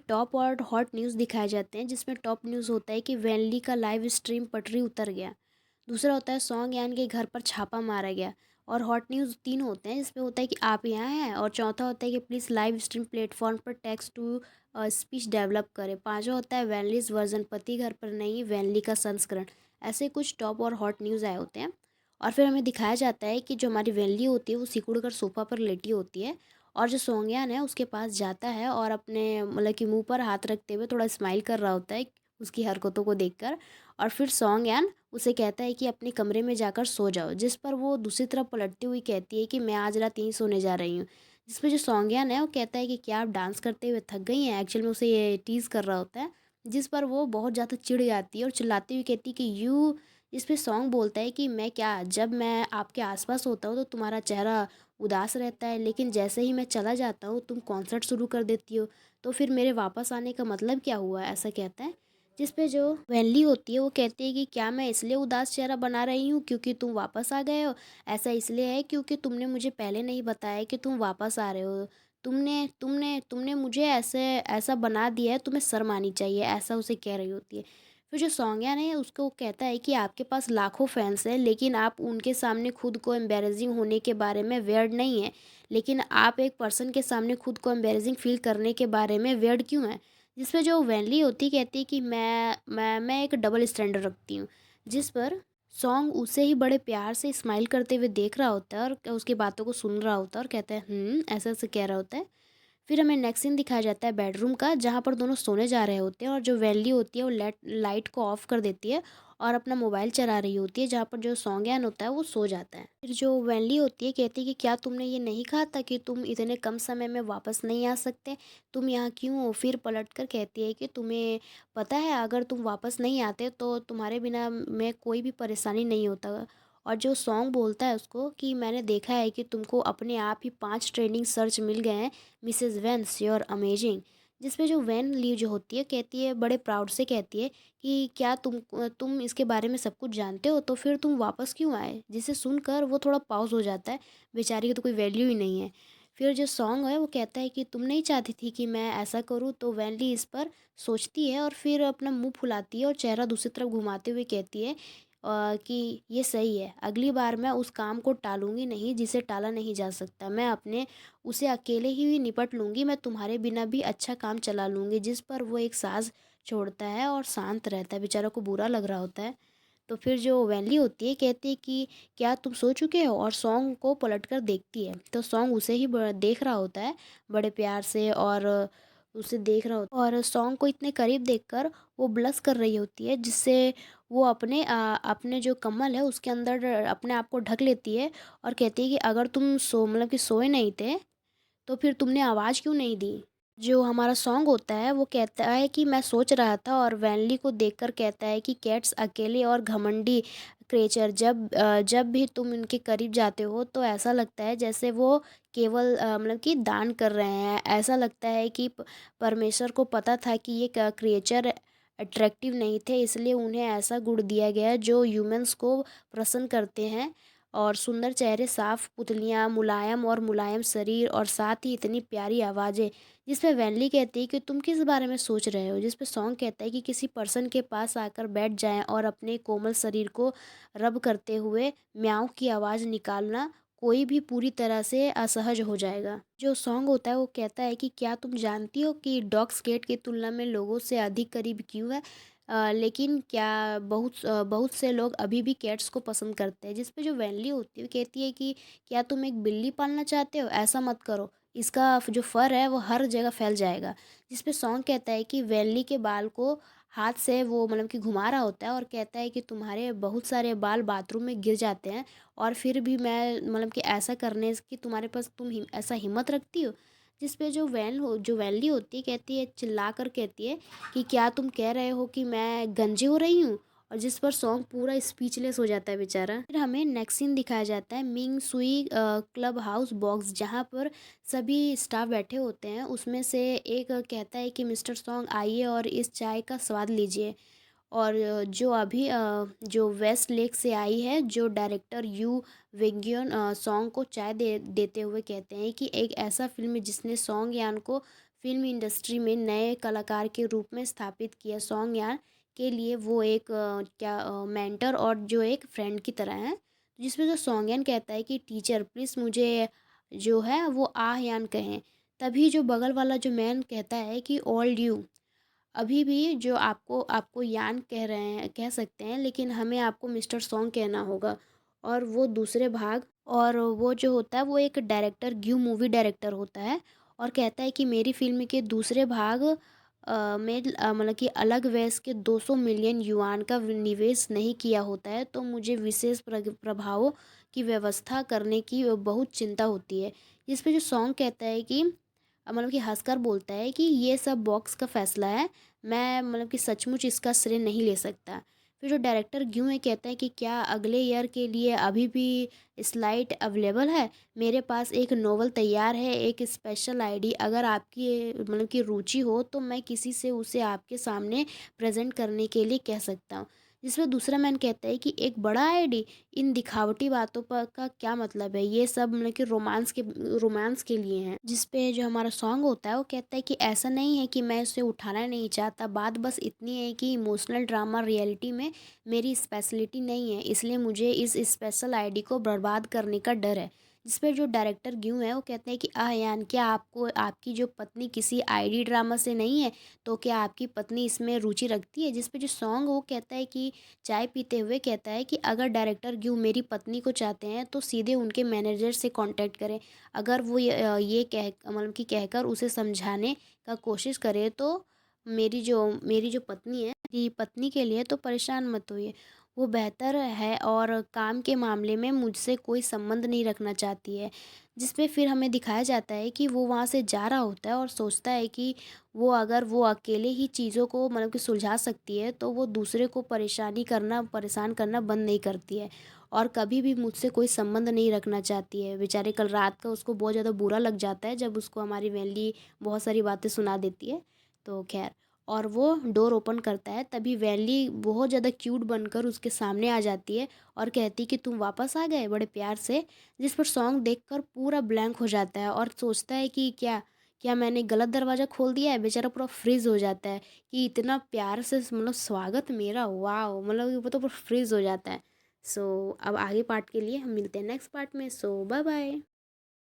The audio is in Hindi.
टॉप और हॉट न्यूज़ दिखाए जाते हैं, जिसमें टॉप न्यूज़ होता है कि वैनली का लाइव स्ट्रीम पटरी उतर गया। दूसरा होता है सॉन्ग यान के घर पर छापा मारा गया। और हॉट न्यूज़ 3 होते हैं, जिसमें होता है कि आप यहाँ हैं, और चौथा होता है कि प्लीज़ लाइव स्ट्रीम प्लेटफॉर्म पर टेक्स्ट टू स्पीच डेवलप करें। पांचवा होता है वैनलीज वर्जन पति घर पर नहीं, वैनली का संस्करण। ऐसे कुछ टॉप और हॉट न्यूज़ आए होते हैं। और फिर हमें दिखाया जाता है कि जो हमारी वैनली होती है वो सिकुड़ कर सोफ़ा पर लेटी होती है, और जो सोंगयान है उसके पास जाता है और अपने मतलब कि मुंह पर हाथ रखते हुए थोड़ा स्माइल कर रहा होता है उसकी हरकतों को देखकर। और फिर सोंगयान उसे कहता है कि अपने कमरे में जाकर सो जाओ, जिस पर वो दूसरी तरफ पलटती हुई कहती है कि मैं आज रात यहीं सोने जा रही हूँ। जिस पर जो सोंगयान है वो कहता है कि क्या आप डांस करते हुए थक गई हैं, एक्चुअल में उसे ये टीज़ कर रहा होता है। जिस पर वो बहुत ज़्यादा चिढ़ जाती है और चिल्लाती हुई कहती है कि यू। इस पे सॉन्ग बोलता है कि मैं क्या, जब मैं आपके आसपास होता हूँ तो तुम्हारा चेहरा उदास रहता है, लेकिन जैसे ही मैं चला जाता हूँ तुम कॉन्सर्ट शुरू कर देती हो, तो फिर मेरे वापस आने का मतलब क्या हुआ, ऐसा कहता है। जिस पे जो वैनली होती है वो कहती है कि क्या मैं इसलिए उदास चेहरा बना रही हूँ क्योंकि तुम वापस आ गए हो। ऐसा इसलिए है क्योंकि तुमने मुझे पहले नहीं बताया कि तुम वापस आ रहे हो। तुमने तुमने तुमने मुझे ऐसे ऐसा बना दिया है, तुम्हें शर्म आनी चाहिए, ऐसा उसे कह रही होती है। फिर जो सौंग्यान है उसको वो कहता है कि आपके पास लाखों फैंस हैं, लेकिन आप उनके सामने खुद को एम्बेरसिंग होने के बारे में वेयर्ड नहीं है। लेकिन आप एक पर्सन के सामने खुद को एम्बेरसिंग फील करने के बारे में वेयर्ड क्यों है। जिस पे जो वैनली होती कहती है कि मैं एक डबल स्टैंडर्ड रखती हूँ। जिस पर सॉन्ग उसे ही बड़े प्यार से स्माइल करते हुए देख रहा होता है और उसकी बातों को सुन रहा होता है और कहता है ऐसा ऐसे कह रहा होता है। फिर हमें नेक्स्ट सीन दिखाया जाता है बेडरूम का, जहाँ पर दोनों सोने जा रहे होते हैं, और जो वैली होती है वो लाइट को ऑफ कर देती है और अपना मोबाइल चला रही होती है, जहाँ पर जो सौंग्यान होता है वो सो जाता है। फिर जो वैली होती है कहती है कि क्या तुमने ये नहीं कहा था कि तुम इतने कम समय में वापस नहीं आ सकते, तुम यहाँ क्यों हो। फिर पलट कर कहती है कि तुम्हें पता है अगर तुम वापस नहीं आते तो तुम्हारे बिना मैं कोई भी परेशानी नहीं होता। और जो सॉन्ग बोलता है उसको कि मैंने देखा है कि तुमको अपने आप ही 5 ट्रेंडिंग सर्च मिल गए हैं, Mrs Vance you are amazing. जिसमें जो वैन ली जो होती है कहती है बड़े प्राउड से कहती है कि क्या तुम इसके बारे में सब कुछ जानते हो, तो फिर तुम वापस क्यों आए। जिसे सुनकर वो थोड़ा पॉज हो जाता है, बेचारी की तो कोई वैल्यू ही नहीं है। फिर जो सॉन्ग है वो कहता है कि तुम नहीं चाहती थी कि मैं ऐसा करूँ, तो वैनली इस पर सोचती है और फिर अपना मुंह फुलाती है और चेहरा दूसरी तरफ घुमाते हुए कहती है कि ये सही है, अगली बार मैं उस काम को टालूंगी नहीं जिसे टाला नहीं जा सकता, मैं अपने उसे अकेले ही निपट लूँगी, मैं तुम्हारे बिना भी अच्छा काम चला लूँगी। जिस पर वो एक साँस छोड़ता है और शांत रहता है, बेचारा को बुरा लग रहा होता है। तो फिर जो वैनली होती है कहती है कि क्या तुम सो चुके हो, और सॉन्ग को पलटकर देखती है तो सॉन्ग उसे ही देख रहा होता है बड़े प्यार से, और उसे देख रहा होता है, और सॉन्ग को इतने करीब देखकर वो ब्लश कर रही होती है, जिससे वो अपने जो कमल है उसके अंदर अपने आप को ढक लेती है और कहती है कि अगर तुम मतलब कि सोए नहीं थे तो फिर तुमने आवाज़ क्यों नहीं दी। जो हमारा सॉन्ग होता है वो कहता है कि मैं सोच रहा था, और वैनली को देखकर कहता है कि कैट्स अकेले और घमंडी क्रिएचर, जब भी तुम उनके करीब जाते हो तो ऐसा लगता है जैसे वो केवल मतलब कि दान कर रहे हैं। ऐसा लगता है कि परमेश्वर को पता था कि ये क्रिएचर अट्रैक्टिव नहीं थे, इसलिए उन्हें ऐसा गुण दिया गया जो ह्यूमंस को प्रसन्न करते हैं। और सुंदर चेहरे, साफ पुतलियाँ, मुलायम और मुलायम शरीर, और साथ ही इतनी प्यारी आवाज़ें। जिसमें वैनली कहती है कि तुम किस बारे में सोच रहे हो। जिस पे सॉन्ग कहता है कि किसी पर्सन के पास आकर बैठ जाएं और अपने कोमल शरीर को रब करते हुए म्याऊं की आवाज़ निकालना, कोई भी पूरी तरह से असहज हो जाएगा। जो सॉन्ग होता है वो कहता है कि क्या तुम जानती हो कि डॉग्स कैट की तुलना में लोगों से अधिक करीब क्यों है। लेकिन क्या बहुत से लोग अभी भी कैट्स को पसंद करते हैं। जिस पे जो वैनली होती है वो कहती है कि क्या तुम एक बिल्ली पालना चाहते हो, ऐसा मत करो, इसका जो फर है वो हर जगह फैल जाएगा। जिस पे सॉन्ग कहता है कि वैनली के बाल को हाथ से वो मतलब कि घुमा रहा होता है और कहता है कि तुम्हारे बहुत सारे बाल बाथरूम में गिर जाते हैं, और फिर भी मैं मतलब कि ऐसा करने की तुम्हारे पास ऐसा हिम्मत रखती हो। जिस पे जो वैनली होती है कहती है, चिल्ला कर कहती है कि क्या तुम कह रहे हो कि मैं गंजी हो रही हूँ। और जिस पर सॉन्ग पूरा स्पीचलेस हो जाता है बेचारा। फिर हमें नेक्स्ट सीन दिखाया जाता है मिंग सुई क्लब हाउस बॉक्स, जहाँ पर सभी स्टाफ बैठे होते हैं। उसमें से एक कहता है कि मिस्टर सॉन्ग आइए और इस चाय का स्वाद लीजिए। और जो अभी जो वेस्ट लेक से आई है, जो डायरेक्टर यू वेंगियन सॉन्ग को चाय देते हुए कहते हैं कि एक ऐसा फिल्म जिसने सॉन्ग यान को फिल्म इंडस्ट्री में नए कलाकार के रूप में स्थापित किया। सॉन्ग यान के लिए वो एक मेंटर और जो एक फ्रेंड की तरह हैं। जिसमें जो सॉन्ग यान कहता है कि टीचर प्लीज़ मुझे जो है वो आह यान कहें। तभी जो बगल वाला जो मैन कहता है कि ओल्ड यू, अभी भी जो आपको आपको यान कह रहे हैं, कह सकते हैं, लेकिन हमें आपको मिस्टर सॉन्ग कहना होगा। और वो दूसरे भाग, और वो जो होता है वो एक डायरेक्टर, ग्यू मूवी डायरेक्टर होता है, और कहता है कि मेरी फ़िल्म के दूसरे भाग में मतलब कि अलग वयस के 200 मिलियन युआन का निवेश नहीं किया होता है, तो मुझे विशेष प्रभावों की व्यवस्था करने की बहुत चिंता होती है। जिस पे जो सॉन्ग कहता है कि मतलब कि हंसकर बोलता है कि ये सब बॉक्स का फैसला है, मैं मतलब कि सचमुच इसका श्रेय नहीं ले सकता। फिर जो डायरेक्टर ग्यू है कहता है कि क्या अगले ईयर के लिए अभी भी स्लाइड अवेलेबल है? मेरे पास एक नोवेल तैयार है, एक स्पेशल आईडी, अगर आपकी मतलब कि रुचि हो तो मैं किसी से उसे आपके सामने प्रेजेंट करने के लिए कह सकता हूँ। जिसमें दूसरा मैन कहता है कि एक बड़ा आईडी, इन दिखावटी बातों पर का क्या मतलब है, ये सब मतलब कि रोमांस के लिए हैं। जिस पे जो हमारा सॉन्ग होता है वो कहता है कि ऐसा नहीं है कि मैं उसे उठाना नहीं चाहता, बात बस इतनी है कि इमोशनल ड्रामा रियलिटी में मेरी स्पेशलिटी नहीं है, इसलिए मुझे इस स्पेशल आईडी को बर्बाद करने का डर है। जिस पर जो डायरेक्टर ग्यू है वो कहते हैं कि यान क्या आपको आपकी जो पत्नी किसी आईडी ड्रामा से नहीं है, तो क्या आपकी पत्नी इसमें रुचि रखती है? जिस पे जो सॉन्ग वो कहता है कि चाय पीते हुए कहता है कि अगर डायरेक्टर ग्यू मेरी पत्नी को चाहते हैं तो सीधे उनके मैनेजर से कांटेक्ट करें। अगर वो ये कह मतलब कि कहकर उसे समझाने का कोशिश करे तो मेरी जो पत्नी है, मेरी पत्नी के लिए तो परेशान मत होइए, वो बेहतर है और काम के मामले में मुझसे कोई संबंध नहीं रखना चाहती है। जिसमें फिर हमें दिखाया जाता है कि वो वहाँ से जा रहा होता है और सोचता है कि वो अगर वो अकेले ही चीज़ों को मतलब कि सुलझा सकती है तो वो दूसरे को परेशान करना बंद नहीं करती है, और कभी भी मुझसे कोई संबंध नहीं रखना चाहती है। बेचारे कल रात का उसको बहुत ज़्यादा बुरा लग जाता है जब उसको हमारी वैली बहुत सारी बातें सुना देती है। तो खैर, और वो डोर ओपन करता है, तभी वैली बहुत ज़्यादा क्यूट बनकर उसके सामने आ जाती है और कहती कि तुम वापस आ गए बड़े प्यार से। जिस पर सॉन्ग देखकर पूरा ब्लैंक हो जाता है और सोचता है कि क्या क्या मैंने गलत दरवाज़ा खोल दिया है। बेचारा पूरा फ्रीज हो जाता है कि इतना प्यार से मतलब स्वागत मेरा, वाह, मतलब वो तो पूरा फ्रीज हो जाता है। सो अब आगे पार्ट के लिए हम मिलते हैं नेक्स्ट पार्ट में। सो बाय बाय।